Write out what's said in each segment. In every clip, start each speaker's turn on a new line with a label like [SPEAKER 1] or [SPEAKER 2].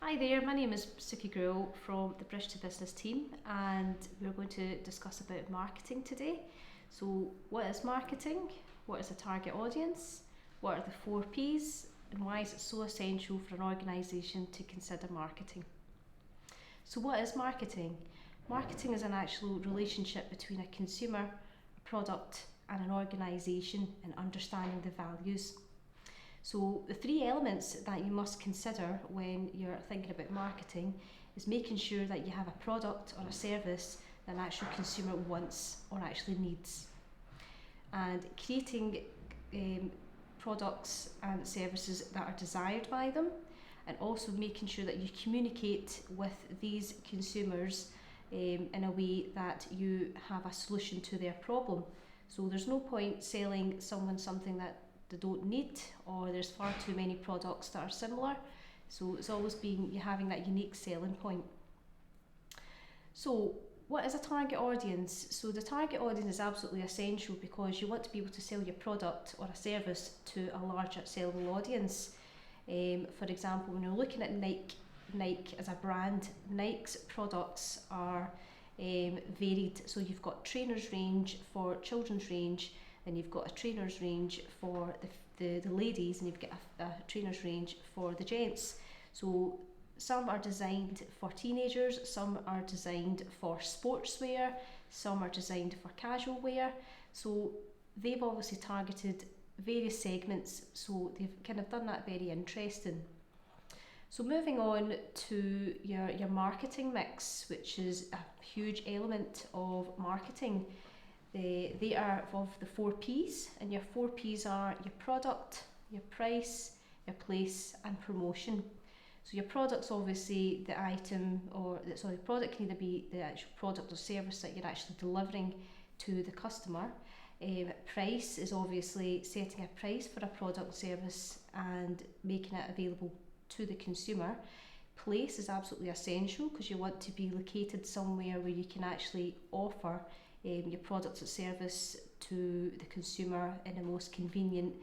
[SPEAKER 1] Hi there, my name is Suki Gruel from the Bridge to Business team, and we're going to discuss about marketing today. So what is marketing? What is a target audience? What are the 4Ps? And why is it so essential for an organisation to consider marketing? So what is marketing? Marketing is an actual relationship between a consumer, a product and an organisation in understanding the values. So the three elements that you must consider when you're thinking about marketing is making sure that you have a product or a service that an actual consumer wants or actually needs, and creating products and services that are desired by them, and also making sure that you communicate with these consumers in a way that you have a solution to their problem. So there's no point selling someone something that they don't need, or there's far too many products that are similar. So it's always been you having that unique selling point. So what is a target audience? So the target audience is absolutely essential because you want to be able to sell your product or a service to a larger sellable audience. For example, when you're looking at Nike as a brand, Nike's products are varied. So you've got trainers range for children's range, and you've got a trainers range for the ladies, and you've got a trainers range for the gents. So some are designed for teenagers, some are designed for sportswear, some are designed for casual wear. So they've obviously targeted various segments, so they've kind of done that very interesting. So moving on to your marketing mix, which is a huge element of marketing. They are of the 4Ps, and your 4Ps are your product, your price, your place and promotion. So your product's obviously the item, the product can either be the actual product or service that you're actually delivering to the customer. Price is obviously setting a price for a product or service and making it available to the consumer. Place is absolutely essential because you want to be located somewhere where you can actually offer your product or service to the consumer in the most convenient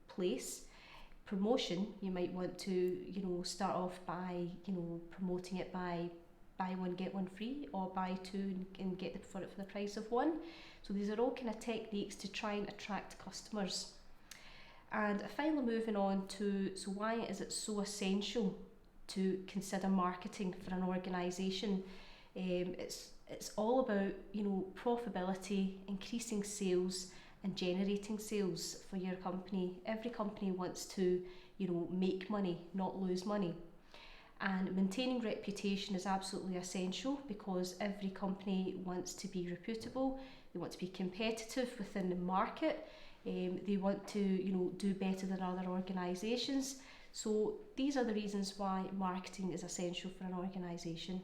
[SPEAKER 1] place. Promotion, you might want to start off by promoting it by buy one get one free, or buy two and get it for the price of one. So these are all kind of techniques to try and attract customers. And finally, moving on to why is it so essential to consider marketing for an organisation? It's all about profitability, increasing sales and generating sales for your company. Every company wants to make money, not lose money. And maintaining reputation is absolutely essential because every company wants to be reputable, they want to be competitive within the market, they want to do better than other organisations. So these are the reasons why marketing is essential for an organisation.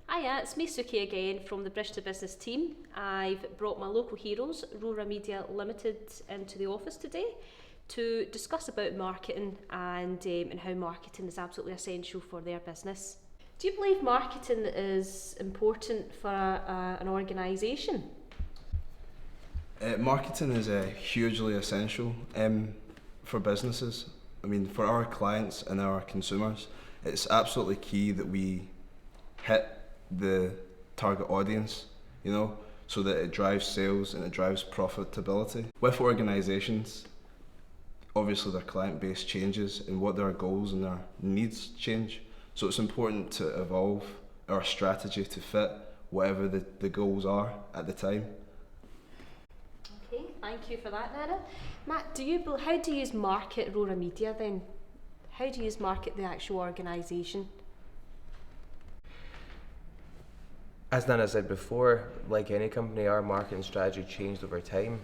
[SPEAKER 1] Hiya, it's me Suki again from the Bridge to Business team. I've brought my local heroes, Rora Media Limited, into the office today to discuss about marketing and how marketing is absolutely essential for their business. Do you believe marketing is important for an organisation?
[SPEAKER 2] Marketing is hugely essential for businesses. I mean, for our clients and our consumers, it's absolutely key that we hit the target audience, so that it drives sales and it drives profitability. With organisations, obviously their client base changes and what their goals and their needs change. So it's important to evolve our strategy to fit whatever the goals are at the time.
[SPEAKER 1] Okay, thank you for that, Nana. Matt, how do you market Rora Media then? How do you market the actual organisation?
[SPEAKER 3] As Nana said before, like any company, our marketing strategy changed over time.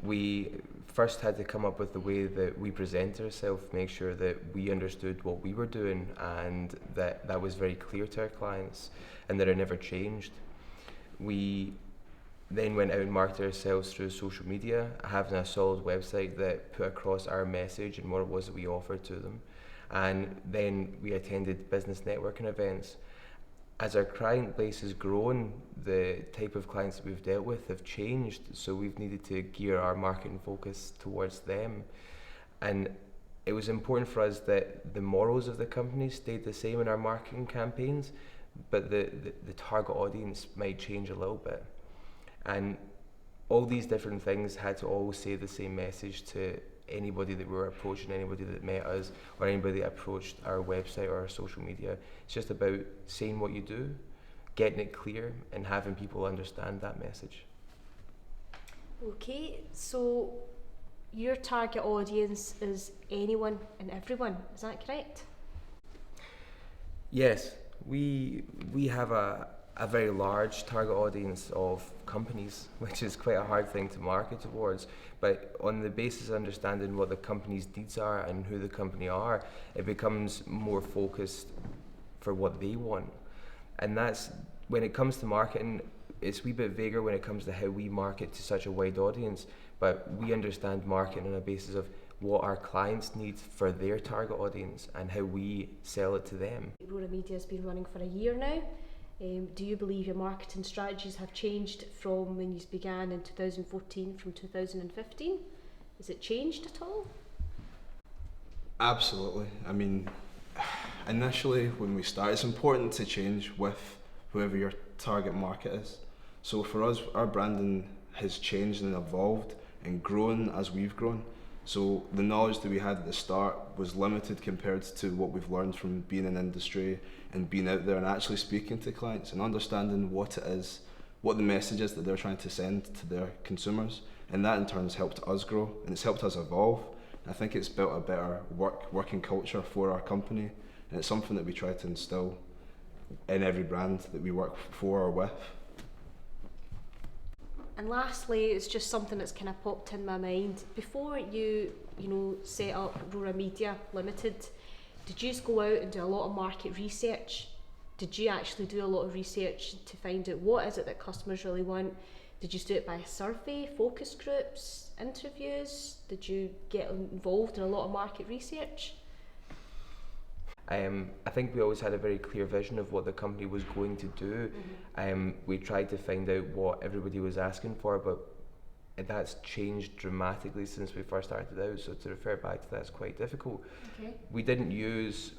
[SPEAKER 3] We first had to come up with the way that we present ourselves, make sure that we understood what we were doing and that was very clear to our clients and that it never changed. We then went out and marketed ourselves through social media, having a solid website that put across our message and what it was that we offered to them. And then we attended business networking events. As our client base has grown, the type of clients that we've dealt with have changed, so we've needed to gear our marketing focus towards them. And it was important for us that the morals of the company stayed the same in our marketing campaigns, but the target audience might change a little bit. And all these different things had to all say the same message to anybody that we were approaching, anybody that met us, or anybody that approached our website or our social media. It's just about saying what you do, getting it clear, and having people understand that message.
[SPEAKER 1] Okay, so your target audience is anyone and everyone, is that correct?
[SPEAKER 3] Yes, we have a very large target audience of companies, which is quite a hard thing to market towards. But on the basis of understanding what the company's needs are and who the company are, it becomes more focused for what they want. And that's, when it comes to marketing, it's a wee bit vaguer when it comes to how we market to such a wide audience, but we understand marketing on a basis of what our clients need for their target audience and how we sell it to them.
[SPEAKER 1] Aurora Media has been running for a year now. Do you believe your marketing strategies have changed from when you began in 2014 from 2015? Has it changed at all?
[SPEAKER 2] Absolutely. I mean, initially when we start, it's important to change with whoever your target market is. So for us, our branding has changed and evolved and grown as we've grown. So the knowledge that we had at the start was limited compared to what we've learned from being in industry and being out there and actually speaking to clients and understanding what it is, what the message is that they're trying to send to their consumers. And that in turn has helped us grow and it's helped us evolve. I think it's built a better working culture for our company, and it's something that we try to instill in every brand that we work for or with.
[SPEAKER 1] And lastly, it's just something that's kind of popped in my mind. Before you set up Aurora Media Limited, did you just go out and do a lot of market research? Did you actually do a lot of research to find out what is it that customers really want? Did you do it by a survey, focus groups, interviews? Did you get involved in a lot of market research?
[SPEAKER 3] I think we always had a very clear vision of what the company was going to do. We tried to find out what everybody was asking for, but that's changed dramatically since we first started out, so to refer back to that is quite difficult.
[SPEAKER 1] Okay.
[SPEAKER 3] We didn't use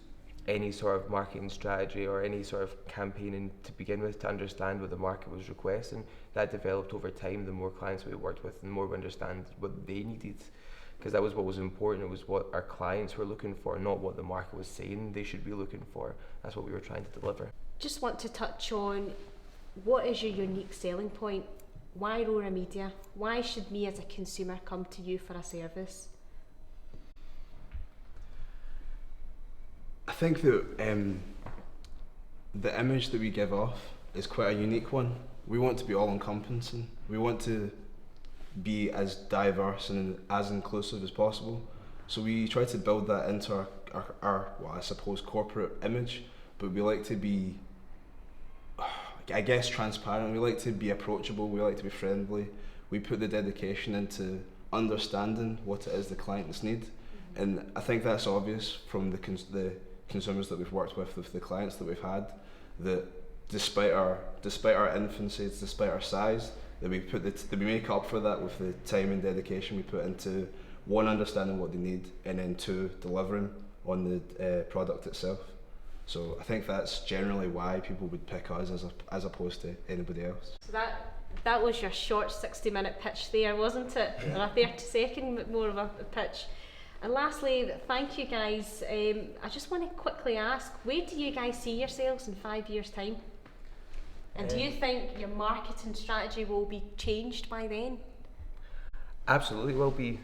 [SPEAKER 3] any sort of marketing strategy or any sort of campaigning to begin with to understand what the market was requesting. That developed over time. The more clients we worked with, the more we understand what they needed, because that was what was important. It was what our clients were looking for, not what the market was saying they should be looking for. That's what we were trying to deliver.
[SPEAKER 1] Just want to touch on, what is your unique selling point? Why Aurora Media? Why should me as a consumer come to you for a service?
[SPEAKER 2] I think that the image that we give off is quite a unique one. We want to be all-encompassing. We want to be as diverse and as inclusive as possible. So we try to build that into our well, I suppose, corporate image, but we like to be, I guess, transparent. We like to be approachable. We like to be friendly. We put the dedication into understanding what it is the clients need. And I think that's obvious from the consumers that we've worked with the clients that we've had, that despite our infancy, despite our size, that we make up for that with the time and dedication we put into, one, understanding what they need, and then two, delivering on the product itself. So I think that's generally why people would pick us as opposed to anybody else. So
[SPEAKER 1] that was your short 60-minute pitch there, wasn't it? Or a 30-second more of a pitch. And lastly, thank you guys. I just want to quickly ask, where do you guys see yourselves in 5 years' time? And do you think your marketing strategy will be changed by then?
[SPEAKER 3] Absolutely will be.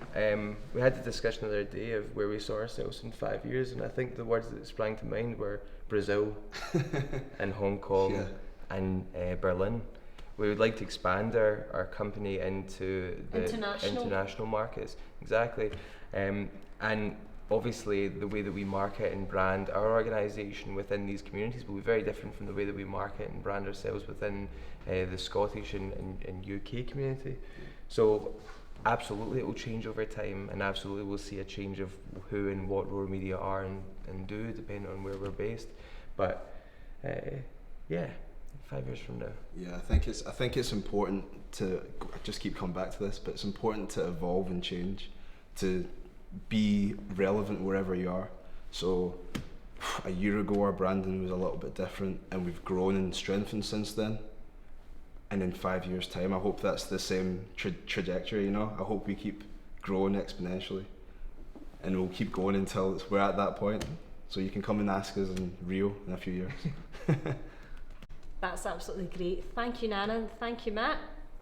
[SPEAKER 3] We had the discussion the other day of where we saw ourselves in 5 years, and I think the words that sprang to mind were Brazil and Hong Kong and Berlin. We would like to expand our company into the international markets. Exactly. And obviously the way that we market and brand our organisation within these communities will be very different from the way that we market and brand ourselves within the Scottish and UK community. So absolutely it will change over time, and absolutely we'll see a change of who and what Aurora Media are and do, depending on where we're based. But 5 years from now.
[SPEAKER 2] Yeah, I think it's important to, I just keep coming back to this, but it's important to evolve and change, to be relevant wherever you are. So a year ago our branding was a little bit different, and we've grown and strengthened since then. And in 5 years' time, I hope that's the same trajectory. You know, I hope we keep growing exponentially, and we'll keep going until we're at that point. So you can come and ask us in Rio in a few years.
[SPEAKER 1] That's absolutely great. Thank you, Nana, and thank you, Matt.